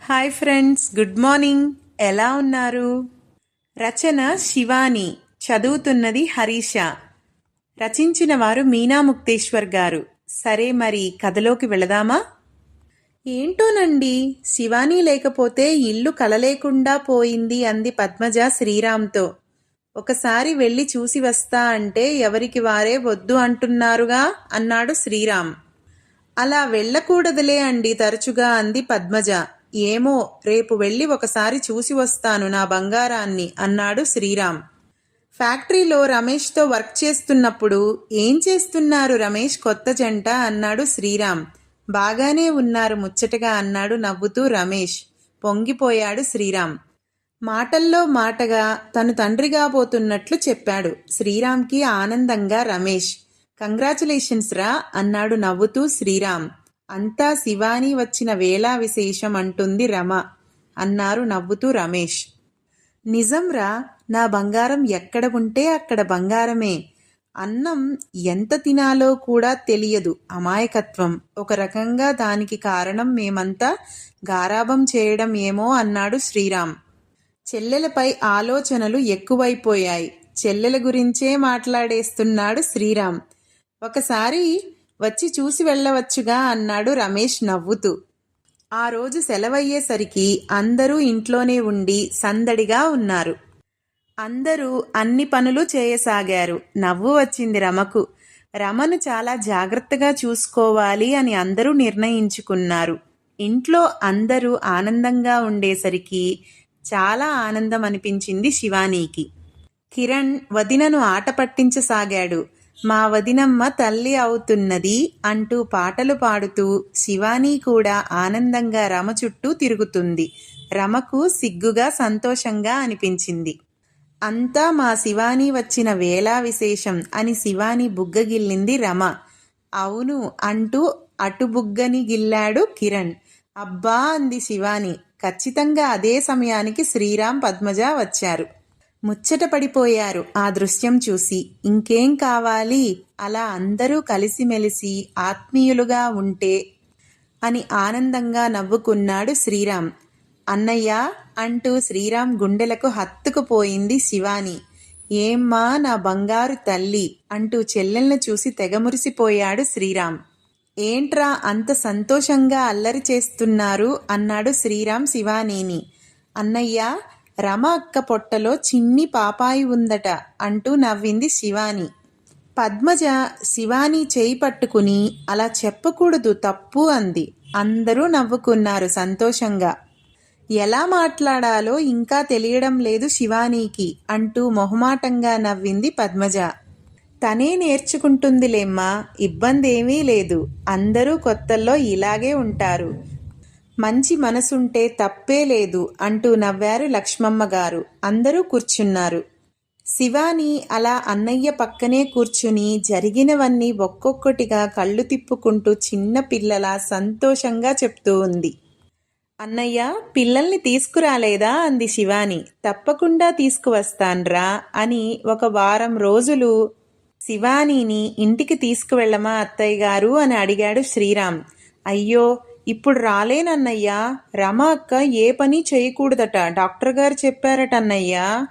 Hi friends, good morning. ఎలా ఉన్నారు? రచన శివాని, చదువుతున్నది హరీష. రచించిన వారు మీనా ముక్తేశ్వర్ గారు. సరే, మరి కథలోకి వెళదామా? ఏంటోనండి, శివాని లేకపోతే ఇల్లు కలలేకుండా పోయింది అంది పద్మజ శ్రీరామ్తో. ఒకసారి వెళ్ళి చూసి వస్తా అంటే ఎవరికి వారే వద్దు అంటున్నారుగా అన్నాడు శ్రీరామ్. అలా వెళ్ళకూడదులే అండి తరచుగా అంది పద్మజ. ఏమో, రేపు వెళ్ళి ఒకసారి చూసి వస్తాను నా బంగారాన్ని అన్నాడు శ్రీరామ్. ఫ్యాక్టరీలో రమేష్తో వర్క్ చేస్తున్నప్పుడు ఏం చేస్తున్నారు రమేష్ కొత్త జంట అన్నాడు శ్రీరామ్. బాగానే ఉన్నారు ముచ్చటగా అన్నాడు నవ్వుతూ రమేష్. పొంగిపోయాడు శ్రీరామ్. మాటల్లో మాటగా తను తండ్రిగా పోతున్నట్లు చెప్పాడు శ్రీరామ్కి ఆనందంగా రమేష్. కంగ్రాచులేషన్స్ రా అన్నాడు నవ్వుతూ శ్రీరామ్. అంతా శివాని వచ్చిన వేళా విశేషం అంటుంది రమ అన్నారు నవ్వుతూ రమేష్. నిజంరా, నా బంగారం ఎక్కడ ఉంటే అక్కడ బంగారమే. అన్నం ఎంత తినాలో కూడా తెలియదు అమాయకత్వం. ఒక రకంగా దానికి కారణం మేమంతా గారాబం చేయడం ఏమో అన్నాడు శ్రీరామ్. చెల్లెలపై ఆలోచనలు ఎక్కువైపోయాయి. చెల్లెల గురించే మాట్లాడేస్తున్నాడు శ్రీరామ్. ఒకసారి వచ్చి చూసి వెళ్ళవచ్చుగా అన్నాడు రమేష్ నవ్వుతూ. ఆ రోజు సెలవయ్యేసరికి అందరూ ఇంట్లోనే ఉండి సందడిగా ఉన్నారు. అందరూ అన్ని పనులు చేయసాగారు. నవ్వు వచ్చింది రమకు. రమను చాలా జాగ్రత్తగా చూసుకోవాలి అని అందరూ నిర్ణయించుకున్నారు. ఇంట్లో అందరూ ఆనందంగా ఉండేసరికి చాలా ఆనందం అనిపించింది శివానీకి. కిరణ్ వదినను ఆట పట్టించసాగాడు. మా వదినమ్మ తల్లి అవుతున్నది అంటూ పాటలు పాడుతూ శివాని కూడా ఆనందంగా రమ చుట్టూ తిరుగుతుంది. రమకు సిగ్గుగా సంతోషంగా అనిపించింది. అంతా మా శివాని వచ్చిన వేళా విశేషం అని శివాని బుగ్గగిల్లింది రమ. అవును అంటూ అటు బుగ్గని గిల్లాడు కిరణ్. అబ్బా అంది శివాని. ఖచ్చితంగా అదే సమయానికి శ్రీరామ్ పద్మజ వచ్చారు. ముచ్చట పడిపోయారు ఆ దృశ్యం చూసి. ఇంకేం కావాలి, అలా అందరూ కలిసిమెలిసి ఆత్మీయులుగా ఉంటే అని ఆనందంగా నవ్వుకున్నాడు శ్రీరామ్. అన్నయ్య అంటూ శ్రీరామ్ గుండెలకు హత్తుకుపోయింది శివాని. ఏమ్మా నా బంగారు తల్లి అంటూ చెల్లెల్ని చూసి తెగమురిసిపోయాడు శ్రీరామ్. ఏంట్రా అంత సంతోషంగా అల్లరి చేస్తున్నారు అన్నాడు శ్రీరామ్ శివానీని. అన్నయ్య, రమ అక్క పొట్టలో చిన్ని పాపాయి ఉందట అంటూ నవ్వింది శివాని. పద్మజ శివాని చేయి పట్టుకుని అలా చెప్పకూడదు తప్పు అంది. అందరూ నవ్వుకున్నారు సంతోషంగా. ఎలా మాట్లాడాలో ఇంకా తెలియడం లేదు శివానీకి అంటూ మొహమాటంగా నవ్వింది పద్మజ. తనే నేర్చుకుంటుందిలేమ్మా, ఇబ్బందేమీ లేదు. అందరూ కొత్తల్లో ఇలాగే ఉంటారు. మంచి మనసుంటే తప్పే లేదు అంటూ నవ్వారు లక్ష్మమ్మ గారు. అందరూ కూర్చున్నారు. శివాని అలా అన్నయ్య పక్కనే కూర్చుని జరిగినవన్నీ ఒక్కొక్కటిగా కళ్ళు తిప్పుకుంటూ చిన్న పిల్లలా సంతోషంగా చెప్తూ ఉంది. అన్నయ్య, పిల్లల్ని తీసుకురాలేదా అంది శివాని. తప్పకుండా తీసుకువస్తాన్రా అని ఒక వారం రోజులు శివానీని ఇంటికి తీసుకువెళ్ళమా అత్తయ్య గారు అని అడిగాడు శ్రీరామ్. అయ్యో, ఇప్పుడు రాలేనన్నయ్యా. రమ అక్క ఏ పని చేయకూడదట డాక్టర్ గారు చెప్పారటన్నయ్యా.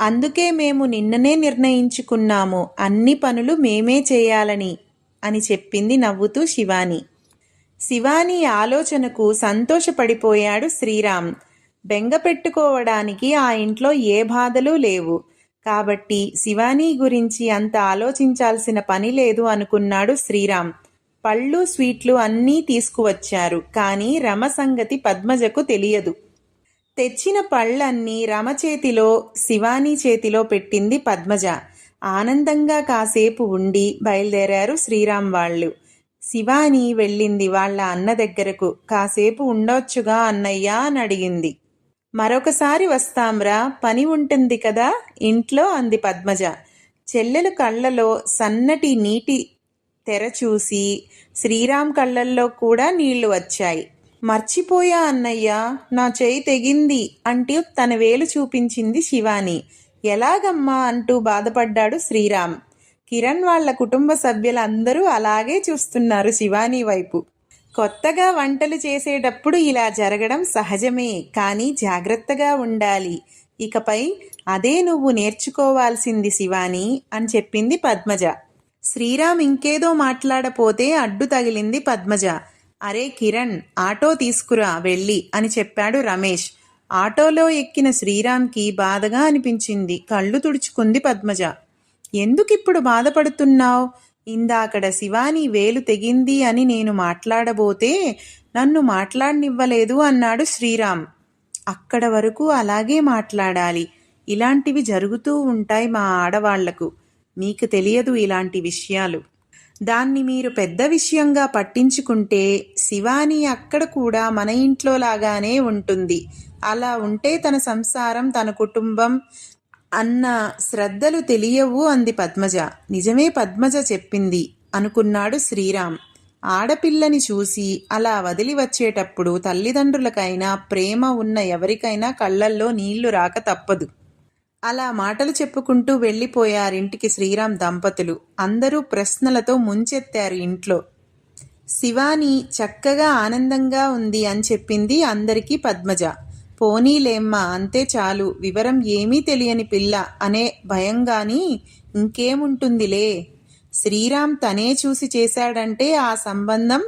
అందుకే మేము నిన్ననే నిర్ణయించుకున్నాము అన్ని పనులు మేమే చేయాలని అని చెప్పింది నవ్వుతూ శివాని. శివాని ఆలోచనకు సంతోషపడిపోయాడు శ్రీరామ్. బెంగ పెట్టుకోవడానికి ఆ ఇంట్లో ఏ బాధలు లేవు కాబట్టి శివాని గురించి అంత ఆలోచించాల్సిన పని లేదు అనుకున్నాడు శ్రీరామ్. పళ్ళు స్వీట్లు అన్నీ తీసుకువచ్చారు. కానీ రమ సంగతి పద్మజకు తెలియదు. తెచ్చిన పళ్ళన్నీ రమ చేతిలో శివాని చేతిలో పెట్టింది పద్మజ. ఆనందంగా కాసేపు ఉండి బయలుదేరారు శ్రీరామ్ వాళ్ళు. శివాని వెళ్ళింది వాళ్ళ అన్న దగ్గరకు. కాసేపు ఉండొచ్చుగా అన్నయ్య అని అడిగింది. మరొకసారి వస్తాంరా, పని ఉంటుంది కదా ఇంట్లో అంది పద్మజ. చెల్లెలు కళ్ళలో సన్నటి నీటి తెర చూసి శ్రీరామ్ కళ్ళల్లో కూడా నీళ్లు వచ్చాయి. మర్చిపోయా అన్నయ్య, నా చేయి తెగింది అంటూ తన వేలు చూపించింది శివాని. ఎలాగమ్మా అంటూ బాధపడ్డాడు శ్రీరామ్. కిరణ్ వాళ్ళ కుటుంబ సభ్యులందరూ అలాగే చూస్తున్నారు శివాని వైపు. కొత్తగా వంటలు చేసేటప్పుడు ఇలా జరగడం సహజమే, కానీ జాగ్రత్తగా ఉండాలి. ఇకపై అదే నువ్వు నేర్చుకోవాల్సింది శివాని అని చెప్పింది పద్మజ. శ్రీరామ్ ఇంకేదో మాట్లాడపోతే అడ్డు తగిలింది పద్మజ. అరే కిరణ్, ఆటో తీసుకురా వెళ్ళి అని చెప్పాడు రమేష్. ఆటోలో ఎక్కిన శ్రీరామ్కి బాధగా అనిపించింది. కళ్ళు తుడుచుకుంది పద్మజ. ఎందుకిప్పుడు బాధపడుతున్నావు? ఇందాకడ శివాని వేలు తెగింది అని నేను మాట్లాడబోతే నన్ను మాట్లాడనివ్వలేదు అన్నాడు శ్రీరామ్. అక్కడ వరకు అలాగే మాట్లాడాలి. ఇలాంటివి జరుగుతూ ఉంటాయి మా ఆడవాళ్లకు. మీకు తెలియదు ఇలాంటి విషయాలు. దాన్ని మీరు పెద్ద విషయంగా పట్టించుకుంటే శివాని అక్కడ కూడా మన ఇంట్లో లాగానే ఉంటుంది. అలా ఉంటే తన సంసారం, తన కుటుంబం అన్న శ్రద్ధలు తెలియవు అంది పద్మజ. నిజమే పద్మజ చెప్పింది అనుకున్నాడు శ్రీరామ్. ఆడపిల్లని చూసి అలా వదిలి వచ్చేటప్పుడు తల్లిదండ్రులకైనా, ప్రేమ ఉన్న ఎవరికైనా కళ్ళల్లో నీళ్లు రాక తప్పదు. అలా మాటలు చెప్పుకుంటూ వెళ్ళిపోయారింటికి శ్రీరామ్ దంపతులు. అందరూ ప్రశ్నలతో ముంచెత్తారు ఇంట్లో. శివాని చక్కగా ఆనందంగా ఉంది అని చెప్పింది అందరికీ పద్మజ. పోనీలేమ్మా, అంతే చాలు, వివరం ఏమీ తెలియని పిల్ల అనే భయంగాని ఇంకేముంటుందిలే. శ్రీరామ్ తనే చూసి చేశాడంటే ఆ సంబంధం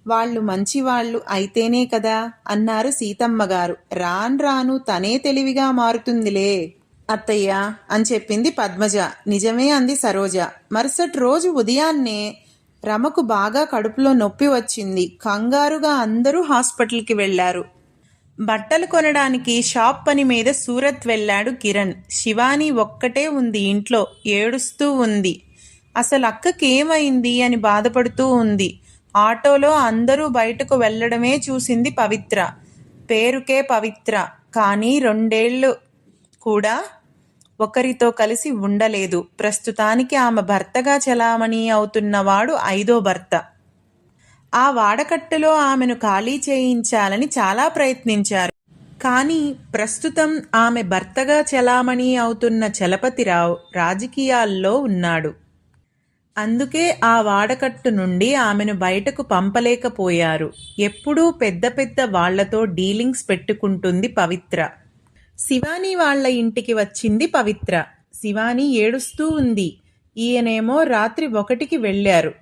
వాళ్ళు మంచివాళ్ళు అయితేనే కదా అన్నారు సీతమ్మగారు. రాను తనే తెలివిగా మారుతుందిలే అత్తయ్య అని చెప్పింది పద్మజ. నిజమే అంది సరోజ. మరుసటి రోజు ఉదయాన్నే రమకు బాగా కడుపులో నొప్పి వచ్చింది. కంగారుగా అందరూ హాస్పిటల్కి వెళ్లారు. బట్టలు కొనడానికి షాప్ పని మీద సూరత్ వెళ్ళాడు కిరణ్. శివాని ఒక్కటే ఉంది ఇంట్లో, ఏడుస్తూ ఉంది. అసలు అక్కకేమైంది అని బాధపడుతూ ఉంది. ఆటోలో అందరూ బయటకు వెళ్లడమే చూసింది పవిత్ర. పేరుకే పవిత్ర, కానీ 2 ఏళ్లు కూడా ఒకరితో కలిసి ఉండలేదు. ప్రస్తుతానికి ఆమె భర్తగా చలామణి అవుతున్నవాడు 5వ భర్త. ఆ వాడకట్టులో ఆమెను ఖాళీ చేయించాలని చాలా ప్రయత్నించారు. కానీ ప్రస్తుతం ఆమె భర్తగా చలామణి అవుతున్న చలపతిరావు రాజకీయాల్లో ఉన్నాడు. అందుకే ఆ వాడకట్టు నుండి ఆమెను బయటకు పంపలేకపోయారు. ఎప్పుడూ పెద్ద పెద్ద వాళ్లతో డీలింగ్స్ పెట్టుకుంటుంది పవిత్ర. శివాని వాళ్ల ఇంటికి వచ్చింది పవిత్ర. శివాని ఏడుస్తూ ఉంది. ఈయనేమో రాత్రి 1కి వెళ్ళారు.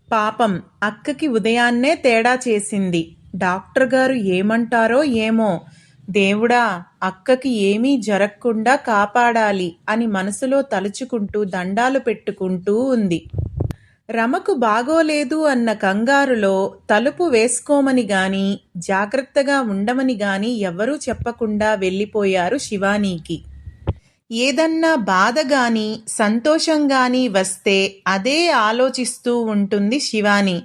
పాపం అక్కకి ఉదయాన్నే తేడా చేసింది. డాక్టర్ గారు ఏమంటారో ఏమో. దేవుడా, అక్కకి ఏమీ జరగకుండా కాపాడాలి అని మనసులో తలుచుకుంటూ దండాలు పెట్టుకుంటూ ఉంది. రమకు బాగోలేదు అన్న కంగారులో తలుపు వేసుకోమని గాని, జాగ్రత్తగా ఉండమని గాని ఎవరూ చెప్పకుండా వెళ్ళిపోయారు శివానీకి. ఏదన్నా బాధ గాని, సంతోషం గాని వస్తే అదే ఆలోచిస్తూ ఉంటుంది శివాని.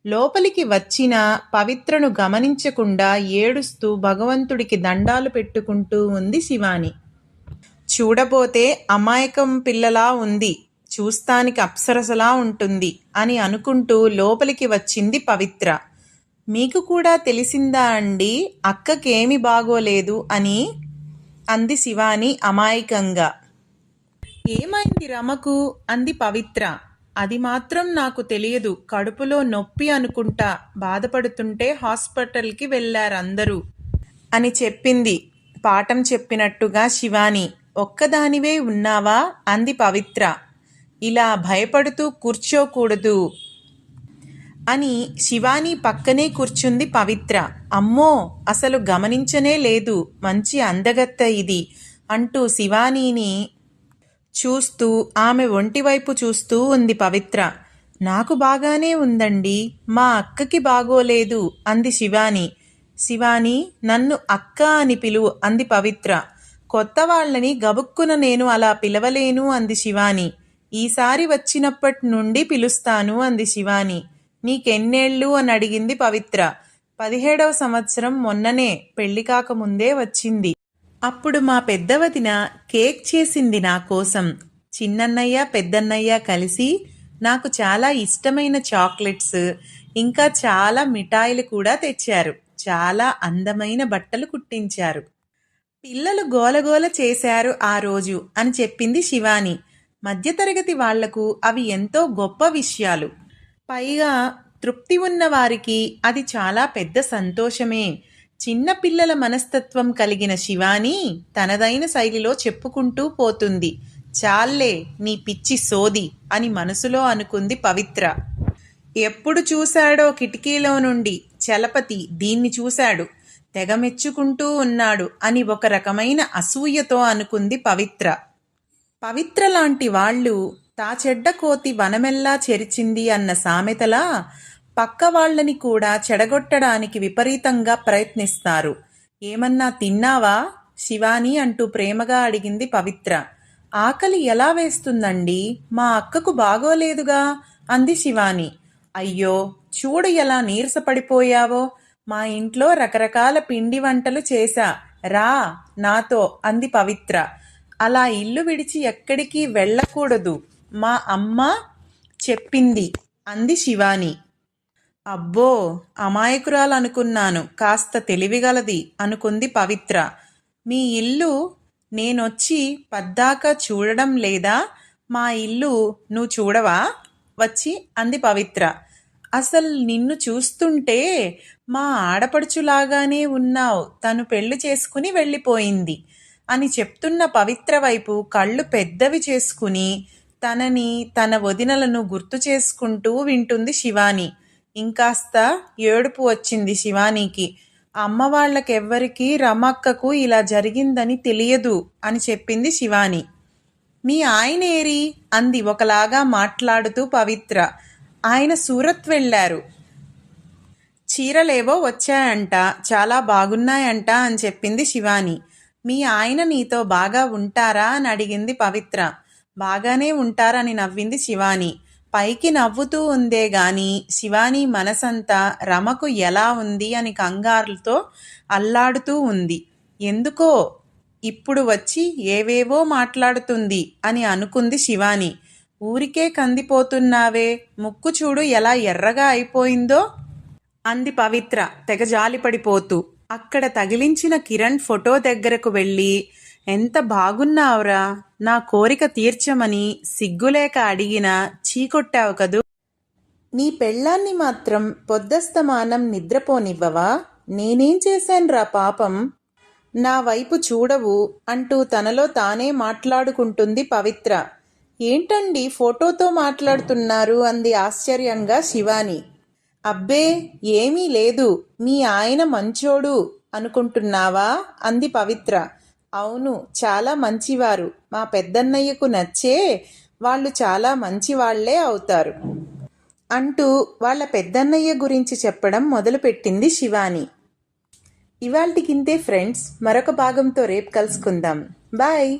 లోపలికి వచ్చిన పవిత్రను గమనించకుండా ఏడుస్తూ భగవంతుడికి దండాలు పెట్టుకుంటూ ఉంది శివాని. చూడబోతే అమాయకం పిల్లలా ఉంది, చూస్తానికి అప్సరసలా ఉంటుంది అని అనుకుంటూ లోపలికి వచ్చింది పవిత్ర. మీకు కూడా తెలిసిందా అండి అక్కకేమి బాగోలేదు అని అంది శివాని అమాయకంగా. ఏమైంది రమకు అంది పవిత్ర. అది మాత్రం నాకు తెలియదు, కడుపులో నొప్పి అనుకుంటా, బాధపడుతుంటే హాస్పిటల్కి వెళ్ళారందరూ అని చెప్పింది పాఠం చెప్పినట్టుగా శివాని. ఒక్కదానివే ఉన్నావా అంది పవిత్ర. ఇలా భయపడుతూ కూర్చోకూడదు అని శివాని పక్కనే కూర్చుంది పవిత్ర. అమ్మో, అసలు గమనించనే లేదు, మంచి అందగత్త ఇది అంటూ శివానీని చూస్తూ ఆమె ఒంటివైపు చూస్తూ ఉంది పవిత్ర. నాకు బాగానే ఉందండి, మా అక్కకి బాగోలేదు అంది శివాని. శివాని, నన్ను అక్క అని పిలువు అంది పవిత్ర. కొత్త వాళ్ళని గబుక్కున నేను అలా పిలవలేను అంది శివాని. ఈసారి వచ్చినప్పటి నుండి పిలుస్తాను అంది శివాని. నీకెన్నేళ్ళు అని అడిగింది పవిత్ర. 17వ సంవత్సరం, మొన్ననే, పెళ్లి కాకముందే వచ్చింది. అప్పుడు మా పెద్దవదిన కేక్ చేసింది నా కోసం. చిన్నన్నయ్య పెద్దన్నయ్య కలిసి నాకు చాలా ఇష్టమైన చాక్లెట్స్, ఇంకా చాలా మిఠాయిలు కూడా తెచ్చారు. చాలా అందమైన బట్టలు కుట్టించారు. పిల్లలు గోలగోల చేశారు ఆ రోజు అని చెప్పింది శివాని. మధ్యతరగతి వాళ్లకు అవి ఎంతో గొప్ప విషయాలు. పైగా తృప్తి ఉన్నవారికి అది చాలా పెద్ద సంతోషమే. చిన్న పిల్లల మనస్తత్వం కలిగిన శివాని తనదైన శైలిలో చెప్పుకుంటూ పోతుంది. చాల్లే నీ పిచ్చి సోది అని మనసులో అనుకుంది పవిత్ర. ఎప్పుడు చూశాడో కిటికీలో నుండి చలపతి దీన్ని చూశాడు, తెగ మెచ్చుకుంటూ ఉన్నాడు అని ఒక రకమైన అసూయతో అనుకుంది పవిత్ర. పవిత్ర లాంటి వాళ్ళు తా చెడ్డ కోతి వనమెల్లా చెరిచింది అన్న సామెతలా పక్క వాళ్ళని కూడా చెడగొట్టడానికి విపరీతంగా ప్రయత్నిస్తారు. ఏమన్నా తిన్నావా శివాని అంటూ ప్రేమగా అడిగింది పవిత్ర. ఆకలి ఎలా వేస్తుందండి, మా అక్కకు బాగోలేదుగా అంది శివాని. అయ్యో చూడు ఎలా నీరసపడిపోయావో, మా ఇంట్లో రకరకాల పిండి వంటలు చేశా, రా నాతో అంది పవిత్ర. అలా ఇల్లు విడిచి ఎక్కడికి వెళ్ళకూడదు, మా అమ్మ చెప్పింది అంది శివాని. అబ్బో అమాయకురాలనుకున్నాను, కాస్త తెలివిగలది అనుకుంది పవిత్ర. మీ ఇల్లు నేనొచ్చి పద్దాకా చూడడం లేదా, మా ఇల్లు నువ్వు చూడవా వచ్చి అంది పవిత్ర. అసలు నిన్ను చూస్తుంటే మా ఆడపడుచులాగానే ఉన్నావు, తను పెళ్లి చేసుకుని వెళ్ళిపోయింది అని చెప్తున్న పవిత్ర వైపు కళ్ళు పెద్దవి చేసుకుని తనని తన వదినలను గుర్తు చేసుకుంటూ వింటుంది శివాని. ఇంకాస్త ఏడుపు వచ్చింది శివానీకి. అమ్మ వాళ్ళకెవ్వరికీ రమక్కకు ఇలా జరిగిందని తెలియదు అని చెప్పింది శివాని. మీ ఆయనేరి అంది ఒకలాగా మాట్లాడుతూ పవిత్ర. ఆయన సూరత్ వెళ్ళారు, చీరలేవో వచ్చాయంట, చాలా బాగున్నాయంట అని చెప్పింది శివాని. మీ ఆయన నీతో బాగా ఉంటారా అని అడిగింది పవిత్ర. బాగానే ఉంటారని నవ్వింది శివాని. పైకి నవ్వుతూ ఉందే గాని శివాని మనసంతా రమకు ఎలా ఉంది అని కంగారులతో అల్లాడుతూ ఉంది. ఎందుకో ఇప్పుడు వచ్చి ఏవేవో మాట్లాడుతుంది అని అనుకుంది శివాని. ఊరికే కందిపోతున్నావే, ముక్కు చూడు ఎలా ఎర్రగా అయిపోయిందో అంది పవిత్ర తెగ జాలిపడిపోతూ. అక్కడ తగిలించిన కిరణ్ ఫోటో దగ్గరకు వెళ్ళి, ఎంత బాగున్నావురా, నా కోరిక తీర్చమని సిగ్గులేక అడిగినా చీకొట్టావు కదూ, నీ పెళ్ళాన్ని మాత్రం పొద్దస్తమానం నిద్రపోనివ్వవా, నేనేం చేశాన్రా పాపం, నా వైపు చూడవు అంటూ తనలో తానే మాట్లాడుకుంటుంది పవిత్ర. ఏంటండి ఫోటోతో మాట్లాడుతున్నారు అంది ఆశ్చర్యంగా శివాని. అబ్బే ఏమీ లేదు, మీ ఆయన మంచోడు అనుకుంటున్నావా అంది పవిత్ర. అవును చాలా మంచివారు, మా పెద్దన్నయ్యకు నచ్చే వాళ్ళు చాలా మంచివాళ్లే అవుతారు అంటూ వాళ్ళ పెద్దన్నయ్య గురించి చెప్పడం మొదలుపెట్టింది శివాని. ఇవాల్టికింతే ఫ్రెండ్స్, మరొక భాగంతో రేపు కలుసుకుందాం. బాయ్.